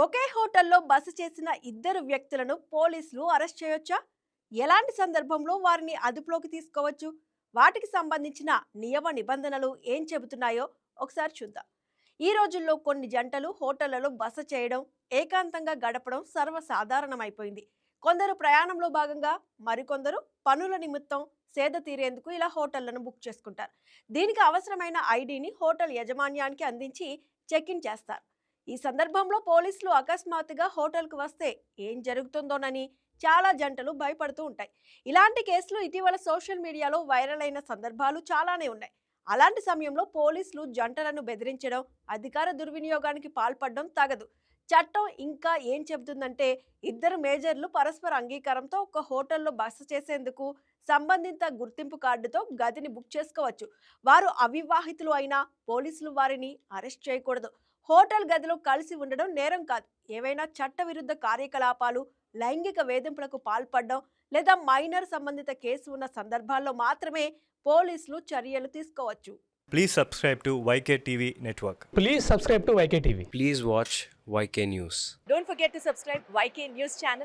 ఒకే హోటల్లో బస చేసిన ఇద్దరు వ్యక్తులను పోలీసులు అరెస్ట్ చేయొచ్చా? ఎలాంటి సందర్భంలో వారిని అదుపులోకి తీసుకోవచ్చు? వాటికి సంబంధించిన నియమ నిబంధనలు ఏం చెబుతున్నాయో ఒకసారి చూద్దాం. ఈ రోజుల్లో కొన్ని జంటలు హోటళ్లలో బస చేయడం, ఏకాంతంగా గడపడం సర్వసాధారణమైపోయింది. కొందరు ప్రయాణంలో భాగంగా, మరికొందరు పనుల నిమిత్తం సేద తీరేందుకు ఇలా హోటళ్లను బుక్ చేసుకుంటారు. దీనికి అవసరమైన ఐడిని హోటల్ యజమాన్యానికి అందించి చెక్ ఇన్ చేస్తారు. ఈ సందర్భంలో పోలీసులు అకస్మాత్తుగా హోటల్కు వస్తే ఏం జరుగుతుందోనని చాలా జంటలు భయపడుతూ ఉంటాయి. ఇలాంటి కేసులు ఇటీవల సోషల్ మీడియాలో వైరల్ అయిన సందర్భాలు చాలానే ఉన్నాయి. అలాంటి సమయంలో పోలీసులు జంటలను బెదిరించడం, అధికార దుర్వినియోగానికి పాల్పడడం తగదు. చట్టం ఇంకా ఏం చెబుతుందంటే, ఇద్దరు మేజర్లు పరస్పర అంగీకారంతో ఒక హోటల్లో బస చేసేందుకు సంబంధిత గుర్తింపు కార్డుతో గదిని బుక్ చేసుకోవచ్చు. వారు అవివాహితులు అయినా పోలీసులు వారిని అరెస్ట్ చేయకూడదు. హోటల్ గదిలో కలిసి ఉండడం నేరం కాదు. ఏవైనా చట్టవిరుద్ధ కార్యకలాపాలు, లైంగిక వేధింపులకు పాల్పడడం లేదా మైనర్ సంబంధిత కేసు ఉన్న సందర్భాల్లో మాత్రమే పోలీసులు చర్యలు తీసుకోవచ్చు. Please subscribe to YK TV Network. Please subscribe to YK TV. Please watch YK News. Don't forget to subscribe YK News channel.